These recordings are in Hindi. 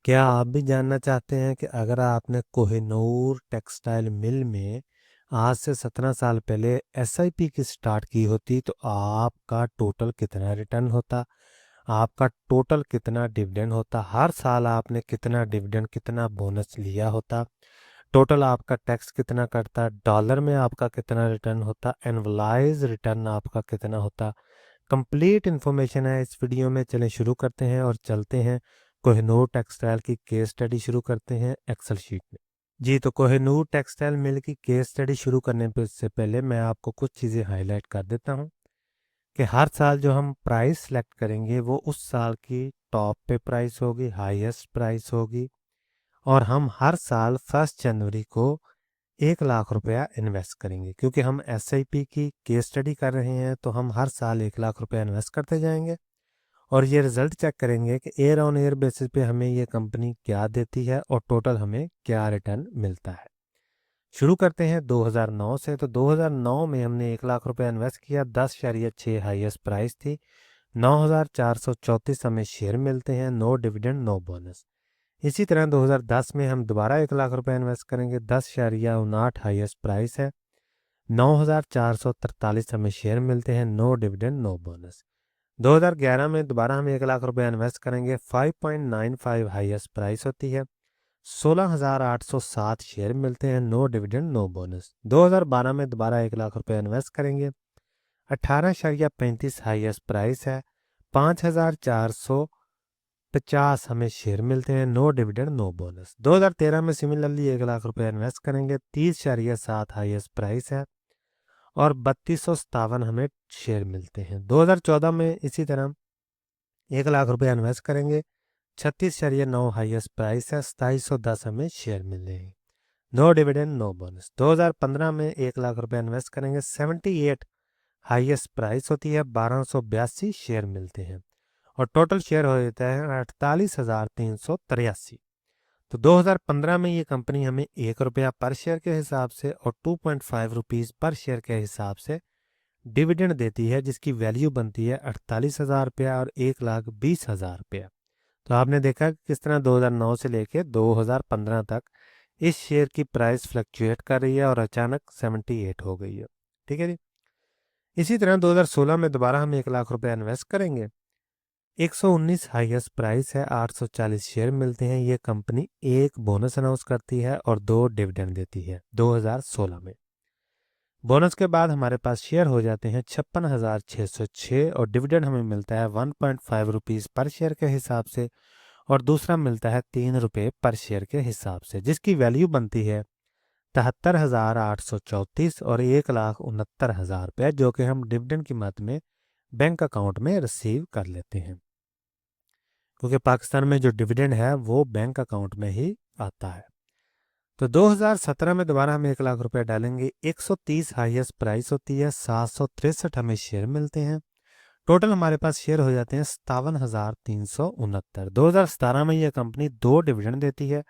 क्या आप भी जानना चाहते हैं कि अगर आपने कोहिनूर टेक्सटाइल मिल में आज से 17 साल पहले एसआईपी की स्टार्ट की होती तो आपका टोटल कितना रिटर्न होता, आपका टोटल कितना डिविडेंड होता, हर साल आपने कितना डिविडेंड कितना बोनस लिया होता, टोटल आपका टैक्स कितना कटता, डॉलर में आपका कितना रिटर्न होता, एनुअलाइज रिटर्न आपका कितना होता। कंप्लीट इन्फॉर्मेशन है इस वीडियो में। चलें शुरू करते हैं और चलते हैं कोहिनूर टेक्सटाइल की केस स्टडी शुरू करते हैं एक्सेल शीट में। जी तो कोहिनूर टेक्सटाइल मिल की केस स्टडी शुरू करने से पहले मैं आपको कुछ चीज़ें हाईलाइट कर देता हूँ कि हर साल जो हम प्राइस सेलेक्ट करेंगे वो उस साल की टॉप पे प्राइस होगी, हाईएस्ट प्राइस होगी। और हम हर साल 1 जनवरी को 1 लाख रुपया इन्वेस्ट करेंगे, क्योंकि हम एसआईपी की केस स्टडी कर रहे हैं तो हम हर साल 1 लाख रुपया इन्वेस्ट करते जाएंगे और ये रिजल्ट चेक करेंगे कि ईयर ऑन ईयर बेसिस पे हमें ये कंपनी क्या देती है और टोटल हमें क्या रिटर्न मिलता है। शुरू करते हैं 2009 से। तो 2009 में हमने 1 लाख रुपया इन्वेस्ट किया, 10.6 हाईएस्ट प्राइस थी, 9,434 हमें शेयर मिलते हैं, नो डिविडेंड नो बोनस। इसी तरह 2010 में हम दोबारा 1 लाख रुपया इन्वेस्ट करेंगे, 10.59 हाईएस्ट प्राइस है, 9,443 हमें शेयर मिलते हैं, नो डिविडेंड नो बोनस। 2011 में दोबारा हम 1 लाख रुपया इन्वेस्ट करेंगे, 5.95 हाईएस्ट प्राइस होती है, 16,807 शेयर मिलते हैं, नो डिविडेंड नो बोनस। 2012 में दोबारा 1 लाख रुपया इन्वेस्ट करेंगे, 18.35 हाईएस्ट प्राइस है, 5,450 हमें शेयर मिलते हैं, नो डिविडेंड नो बोनस। 2013 में सिमिलरली 1 लाख रुपया इन्वेस्ट करेंगे, 30.7 हाईएस्ट प्राइस है और 3257 हमें शेयर मिलते हैं। 2014 में इसी तरह 1 लाख रुपया इन्वेस्ट करेंगे, 36.9 हाईएस्ट प्राइस है, 2710 हमें शेयर मिलेंगे, नो डिविडेंड नो बोनस। 2015 में 1 लाख रुपया इन्वेस्ट करेंगे, 78 हाईएस्ट प्राइस होती है, 1282 शेयर मिलते हैं और टोटल शेयर हो जाता है 48,383। तो 2015 में ये कंपनी हमें 1 रुपया पर शेयर के हिसाब से और 2.5 रुपीज़ पर शेयर के हिसाब से डिविडेंड देती है, जिसकी वैल्यू बनती है 48,000 रुपया और 1,20,000 रुपया। तो आपने देखा कि किस तरह 2009 से लेकर 2015 तक इस शेयर की प्राइस फ्लक्चुएट कर रही है और अचानक 78 हो गई है। ठीक है जी। इसी तरह 2016 में दोबारा हम 1 लाख रुपया इन्वेस्ट करेंगे, 119 हाईएस्ट प्राइस है, 840 शेयर मिलते हैं। ये कंपनी एक बोनस अनाउंस करती है और 2 डिविडेंड देती है 2016 में। बोनस के बाद हमारे पास शेयर हो जाते हैं 56,606 और डिविडेंड हमें मिलता है 1.5 रुपीज़ पर शेयर के हिसाब से और दूसरा मिलता है 3 रुपये पर शेयर के हिसाब से, जिसकी वैल्यू बनती है 73,834 और 1,69,000 रुपये, जो कि हम डिविडेंड की मद में बैंक अकाउंट में रिसीव कर लेते हैं, क्योंकि पाकिस्तान में जो डिविडेंड है वो बैंक अकाउंट में ही आता है। तो 2017 में दोबारा हम 1 लाख रुपया डालेंगे, 130 हाईएस्ट प्राइस होती है, 763 हमें शेयर मिलते हैं, टोटल हमारे पास शेयर हो जाते हैं 57,369। 2017 में यह कंपनी 2 डिविडेंड देती है,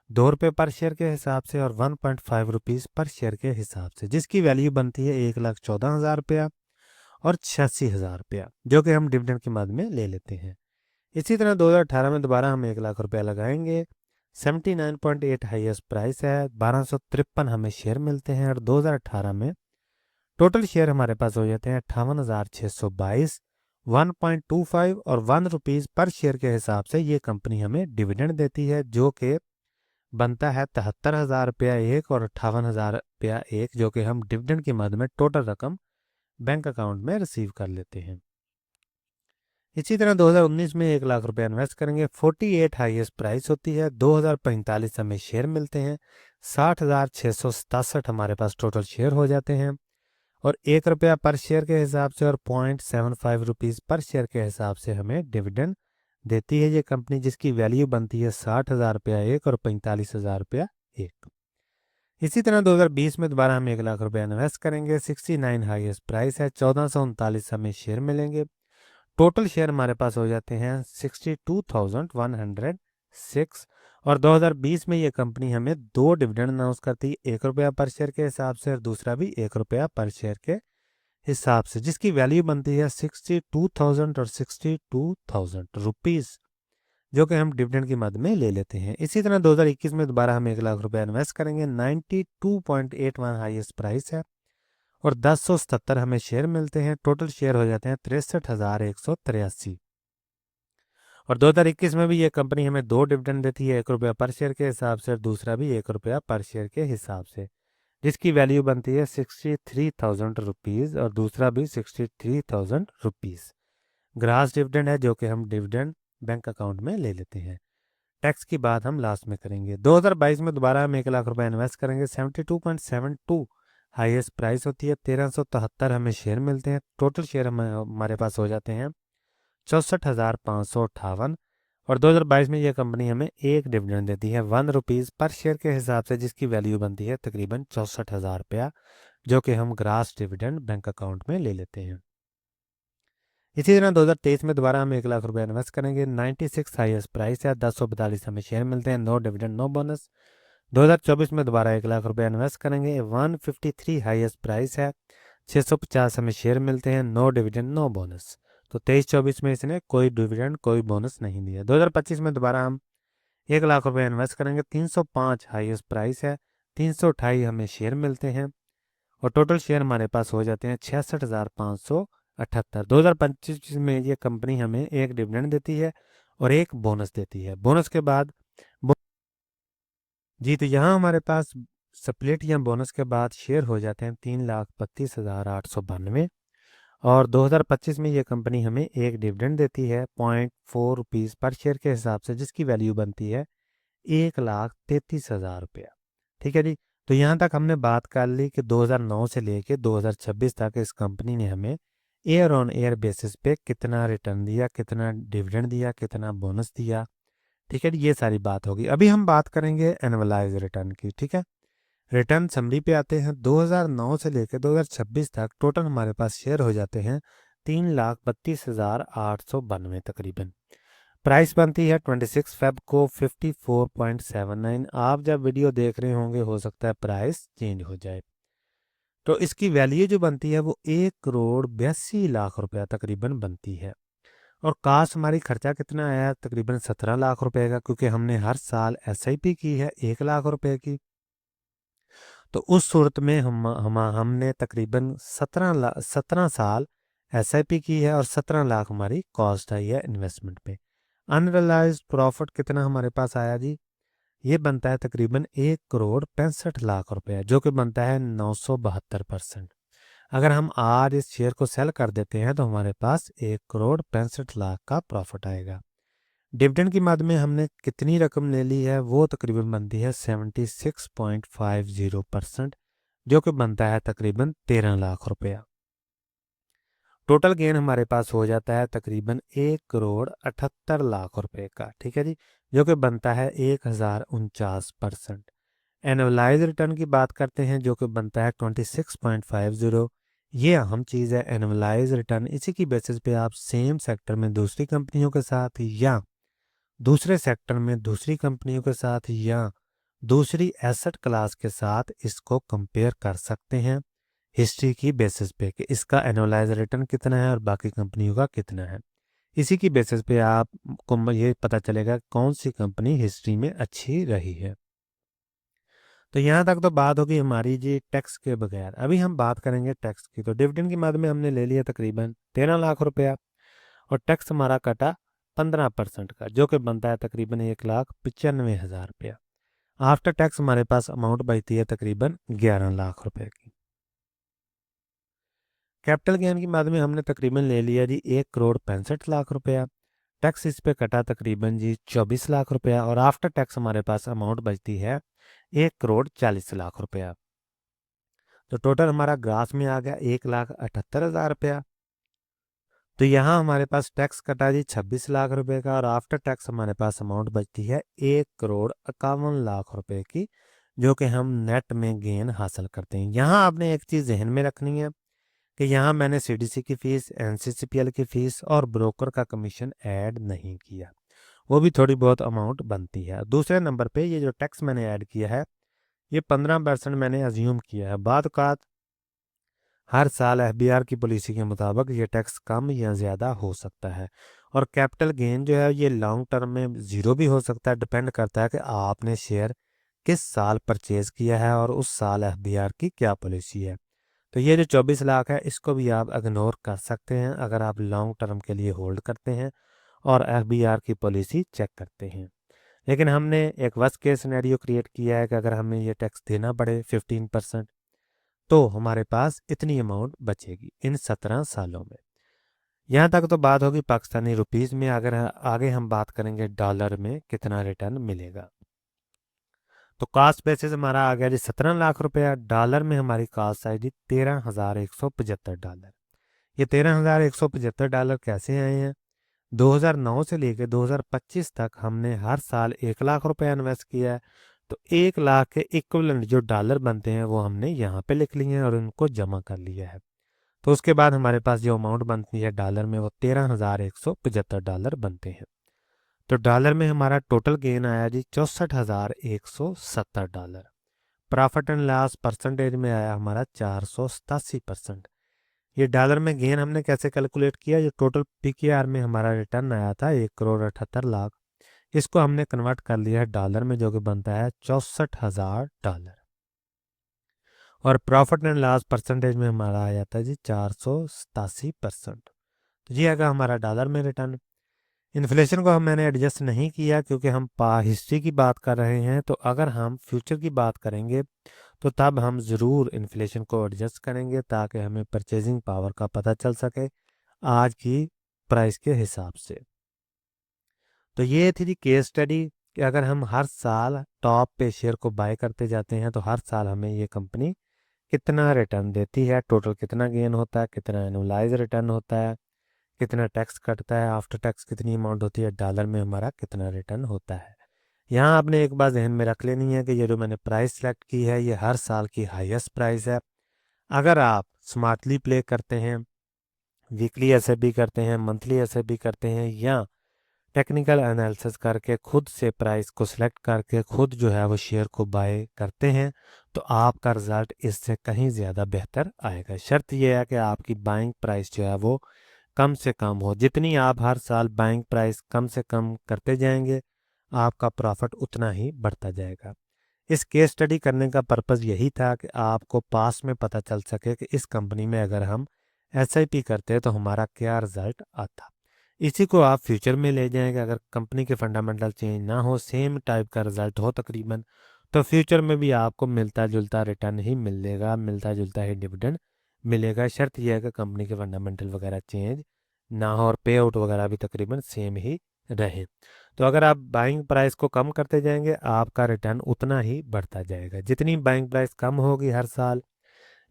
2 रुपये पर शेयर के हिसाब से और 1.5 रुपीज़ पर शेयर के हिसाब से, जिसकी वैल्यू बनती है 1,14,000 रुपया और 86,000 रुपया, जो कि हम डिविडेंड की मद में ले लेते हैं। इसी तरह 2018 में दोबारा हम 1 लाख रुपया लगाएंगे, 79.8 हाईएस्ट प्राइस है, 1253 हमें शेयर मिलते हैं और 2018 में टोटल शेयर हमारे पास हो जाते हैं 58,622, 1.25 और 1 रुपीज़ पर शेयर के हिसाब से ये कंपनी हमें डिविडेंड देती है, जो कि बनता है 73,000 रुपया एक और 58,000 रुपया एक, जो कि हम डिविडेंड की मद में टोटल रकम बैंक अकाउंट में रिसीव कर लेते हैं। इसी तरह 2019 में 1 लाख रुपया इन्वेस्ट करेंगे, 48 हाईएस्ट प्राइस होती है, 2,045 हमें शेयर मिलते हैं, 60,667 हमारे पास टोटल शेयर हो जाते हैं और 1 रुपया पर शेयर के हिसाब से और 0.75 रुपीज़ पर शेयर के हिसाब से हमें डिविडेंड देती है ये कंपनी, जिसकी वैल्यू बनती है 60,000 रुपया एक और 45,000 रुपया एक। इसी तरह 2020 में दोबारा हम 1 लाख रुपया इन्वेस्ट करेंगे, 69 हाईएस्ट प्राइस है, 1439 हमें शेयर मिलेंगे, टोटल शेयर हमारे पास हो जाते हैं 62,106 और 2020 में ये कंपनी हमें 2 डिविडेंड अनाउंस करती है, 1 रुपया पर शेयर के हिसाब से और दूसरा भी 1 रुपया पर शेयर के हिसाब से, जिसकी वैल्यू बनती है 62,000 और 62,000 रुपीज़, जो कि हम डिविडेंड की मद में ले लेते हैं। इसी तरह 2021 में दोबारा हम 1 लाख रुपए इन्वेस्ट करेंगे। 92.81 हाईएस्ट प्राइस है और 1077 हमें शेयर मिलते हैं। टोटल शेयर हो जाते हैं 63,183। और 2021 में भी ये कंपनी हमें 2 डिविडेंड देती है, 1 रुपया पर शेयर के हिसाब से और दूसरा भी 1 रुपया पर शेयर के हिसाब से, जिसकी वैल्यू बनती है 63,000 रुपीज़ और दूसरा भी 63,000 रुपीज़। ग्रास डिविडेंड है जो कि हम डिविडेंड बैंक अकाउंट में ले लेते हैं। टैक्स की बात हम लास्ट में करेंगे। 2022 में दोबारा हम 1 लाख रुपए इन्वेस्ट करेंगे। 72.72 हाईएस्ट प्राइस होती है। 1373 हमें शेयर मिलते हैं। टोटल शेयर हमारे पास हो जाते हैं 64,558। और 2022 में यह कंपनी हमें एक डिविडेंड देती है 1 रुपीज़ पर शेयर के हिसाब से, जिसकी वैल्यू बनती है तकरीबन 64,000 रुपया, जो कि हम ग्रास डिविडेंड बैंक अकाउंट में ले लेते हैं। इसी तरह 2023 में दोबारा हम 1 लाख रुपए इन्वेस्ट करेंगे। 96 हाईएस्ट प्राइस है। 1042 हमें शेयर मिलते हैं। No dividend no bonus. 2024 में दोबारा 1 लाख रुपए इन्वेस्ट करेंगे। 153 हाईएस्ट प्राइस है। 650 हमें शेयर मिलते हैं। No dividend no bonus. तो 23-24 में इसने कोई डिविडेंड कोई बोनस नहीं दिया। 2025 में दोबारा हम 1 लाख रुपए इन्वेस्ट करेंगे। 305 हाईएस्ट प्राइस है। 328 हमें शेयर मिलते हैं और टोटल शेयर हमारे पास हो जाते हैं 66,578। 2025 में ये कंपनी हमें एक डिविडेंड देती है और एक बोनस देती है। बोनस के बाद जी, तो यहाँ हमारे पास स्प्लिट या बोनस के बाद शेयर हो जाते हैं 3,32,892। और 2025 में ये कंपनी हमें एक डिविडेंड देती है 0.4 रुपीज़ पर शेयर के हिसाब से, जिसकी वैल्यू बनती है 1,33,000 रुपया। ठीक है जी। तो यहाँ तक हमने बात कर ली कि 2009 से लेके 2026 तक इस कंपनी ने हमें ईयर ऑन ईयर बेसिस पे कितना रिटर्न दिया, कितना डिविडेंड दिया, कितना बोनस दिया। ठीक है जी, ये सारी बात होगी। अभी हम बात करेंगे एनुअलाइज रिटर्न की। ठीक है, रिटर्न समरी पे आते हैं। 2009 से लेकर 2026 तक टोटल हमारे पास शेयर हो जाते हैं 3,32,892 तकरीबन। प्राइस बनती है 26 फेब को 54.79। आप जब वीडियो देख रहे होंगे हो सकता है प्राइस चेंज हो जाए। तो इसकी वैल्यू जो बनती है वो 1,82,00,000 रुपया तकरीबन बनती है। और काश हमारी खर्चा कितना आया है, तकरीबन 17 लाख रुपए का, क्योंकि हमने हर साल एसआईपी की है 1 लाख रुपए की। तो उस सूरत में हमने तकरीबन 17 साल एसआईपी की है और 17 लाख हमारी कॉस्ट आई है इन्वेस्टमेंट पे। अनरियलाइज्ड प्रॉफिट कितना हमारे पास आया जी, ये बनता है तकरीबन 1,65,00,000 रुपया, जो कि बनता है 972%। अगर हम आज इस शेयर को सेल कर देते हैं तो हमारे पास 1,65,00,000 का प्रॉफिट आएगा। डिविडेंड की मद में हमने कितनी रकम ले ली है, वो तकरीबन बनती है 76.50%, जो कि बनता है तकरीबन 13 लाख रुपया। टोटल गेन हमारे पास हो जाता है तकरीबन 1,78,00,000 रुपए का। ठीक है जी, जो कि बनता है 1,049%। एनुअलाइज रिटर्न की बात करते हैं जो कि बनता है 26.50। ये अहम चीज़ है एनुअलाइज रिटर्न। इसी की बेसिस पे आप सेम सेक्टर में दूसरी कंपनियों के साथ या दूसरे सेक्टर में दूसरी कंपनियों के साथ या दूसरी एसेट क्लास के साथ इसको कंपेयर कर सकते हैं हिस्ट्री की बेसिस पे कि इसका एनुअलाइज रिटर्न कितना है और बाकी कंपनियों का कितना है। इसी की बेसिस पे आपको ये पता चलेगा कौन सी कंपनी हिस्ट्री में अच्छी रही है। तो यहाँ तक तो बात होगी हमारी जी टैक्स के बगैर। अभी हम बात करेंगे टैक्स की। तो डिविडेंड की मद में हमने ले लिया तकरीबन 13 लाख रुपया और टैक्स हमारा कटा 15% का, जो कि बनता है तकरीबन 1,95,000 रुपया। आफ्टर टैक्स हमारे पास अमाउंट बचती है तकरीबन 11 लाख रुपए की। कैपिटल गेन की मद में हमने तकरीबन ले लिया जी 1,65,00,000 रुपया। टैक्स इस पे कटा तकरीबन जी 24 लाख रुपया और आफ्टर टैक्स हमारे पास अमाउंट बचती है 1,40,00,000 रुपया। तो टोटल हमारा ग्रास में आ गया 1,78,000 रुपया। तो यहाँ हमारे पास टैक्स कटा जी 26 लाख रुपए का और आफ्टर टैक्स हमारे पास अमाउंट बचती है 1,51,00,000 रुपए की, जो कि हम नेट में गेन हासिल करते हैं। यहाँ आपने एक चीज़ जहन में रखनी है कि यहाँ मैंने सीडीसी की फ़ीस, एनसीसीपीएल की फ़ीस और ब्रोकर का कमीशन ऐड नहीं किया, वो भी थोड़ी बहुत अमाउंट बनती है। दूसरे नंबर पे ये जो टैक्स मैंने ऐड किया है ये 15% मैंने अज्यूम किया है। बाद औक़ात हर साल एफबीआर की पॉलिसी के मुताबिक ये टैक्स कम या ज़्यादा हो सकता है और कैपिटल गेन जो है ये लॉन्ग टर्म में ज़ीरो भी हो सकता है, डिपेंड करता है कि आपने शेयर किस साल परचेज किया है और उस साल एफबीआर की क्या पॉलिसी है। तो ये जो 24 लाख है इसको भी आप इग्नोर कर सकते हैं अगर आप लॉन्ग टर्म के लिए होल्ड करते हैं और एफबीआर की पॉलिसी चेक करते हैं। लेकिन हमने एक वर्स्ट केस सिनेरियो क्रिएट किया है कि अगर हमें ये टैक्स देना पड़े 15%, तो हमारे पास इतनी अमाउंट बचेगी इन 17 सालों में। यहाँ तक तो बात होगी पाकिस्तानी रुपीस में। अगर आगे हम बात करेंगे डॉलर में कितना रिटर्न मिलेगा, तो कास्ट बेसिस हमारा आ गया जी 17 लाख रुपया। डॉलर में हमारी कास्ट आई जी $13,175। ये $13,175 कैसे आए हैं? 2009 से लेकर 2025 तक हमने हर साल 1 लाख रुपया इन्वेस्ट किया है। तो 1 लाख के इक्वलेंट जो डॉलर बनते हैं वो हमने यहाँ पे लिख लिए हैं और उनको जमा कर लिया है। तो उसके बाद हमारे पास जो अमाउंट बनती है डॉलर में वो $13,175 बनते हैं। तो डॉलर में हमारा टोटल गेन आया जी $64,170। प्रॉफिट एंड लॉस परसेंटेज में आया हमारा 487%। ये डॉलर में गेन हमने कैसे कैलकुलेट किया? जो टोटल पीकेआर में हमारा रिटर्न आया था 1,78,00,000, इसको हमने कन्वर्ट कर लिया है डॉलर में, जो कि बनता है $64,000। और प्रॉफिट एंड लॉस परसेंटेज में हमारा आया था जी 487%। तो ये आएगा हमारा डॉलर में रिटर्न। इन्फ्लेशन को मैंने एडजस्ट नहीं किया क्योंकि हम हिस्ट्री की बात कर रहे हैं। तो अगर हम फ्यूचर की बात करेंगे तो तब हम ज़रूर इन्फ्लेशन को एडजस्ट करेंगे ताकि हमें परचेजिंग पावर का पता चल सके आज की प्राइस के हिसाब से। तो ये थी जी केस स्टडी कि अगर हम हर साल टॉप पे शेयर को बाय करते जाते हैं तो हर साल हमें ये कंपनी कितना रिटर्न देती है, टोटल कितना गेन होता है, कितना एनुअलाइज रिटर्न होता है, कितना टैक्स कटता है, आफ्टर टैक्स कितनी अमाउंट होती है, डॉलर में हमारा कितना रिटर्न होता है। यहाँ आपने एक बात ध्यान में रख लेनी है कि ये जो मैंने प्राइस सेलेक्ट की है ये हर साल की हाईएस्ट प्राइस है। अगर आप स्मार्टली प्ले करते हैं, वीकली एसआईपी करते हैं, मंथली एसआईपी करते हैं या टेक्निकल एनालिसिस करके खुद से प्राइस को सिलेक्ट करके खुद जो है वो शेयर को बाय करते हैं, तो आपका रिजल्ट इससे कहीं ज़्यादा बेहतर आएगा। शर्त यह है कि आपकी बाइंग प्राइस जो है वो कम से कम हो। जितनी आप हर साल बाइंग प्राइस कम से कम करते जाएंगे आपका प्रॉफिट उतना ही बढ़ता जाएगा। इस केस स्टडी करने का पर्पज़ यही था कि आपको पास में पता चल सके कि इस कंपनी में अगर हम एसआईपी करते हैं तो हमारा क्या रिजल्ट आता। इसी को आप फ्यूचर में ले जाएंगे। अगर कंपनी के फंडामेंटल चेंज ना हो, सेम टाइप का रिजल्ट हो तकरीबन, तो फ्यूचर में भी आपको मिलता जुलता रिटर्न ही मिलेगा, मिलता जुलता ही डिविडेंड मिलेगा। शर्त यह है कि कंपनी के फंडामेंटल वगैरह चेंज ना हो और पे आउट वगैरह भी तकरीबन सेम ही रहे। तो अगर आप बाइंग प्राइस को कम करते जाएंगे आपका रिटर्न उतना ही बढ़ता जाएगा। जितनी बाइंग प्राइस कम होगी हर साल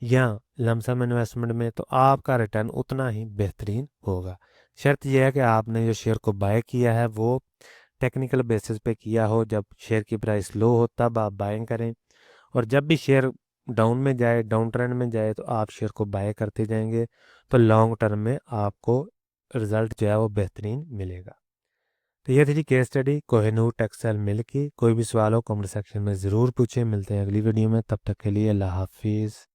या लमसम इन्वेस्टमेंट में, तो आपका रिटर्न उतना ही बेहतरीन होगा। शर्त यह है कि आपने जो शेयर को बाय किया है वो टेक्निकल बेसिस पे किया हो। जब शेयर की प्राइस लो हो तब आप बाइंग करें, और जब भी शेयर डाउन में जाए, डाउन ट्रेंड में जाए, तो आप शेयर को बाय करते जाएंगे। तो लॉन्ग टर्म में आपको रिजल्ट जो है वो बेहतरीन मिलेगा। तो ये थी जी case study Kohinoor textile mill की। कोई भी सवाल हो कमेंट सेक्शन में ज़रूर पूछें। मिलते हैं अगली वीडियो में, तब तक के लिए अल्लाह हाफिज़।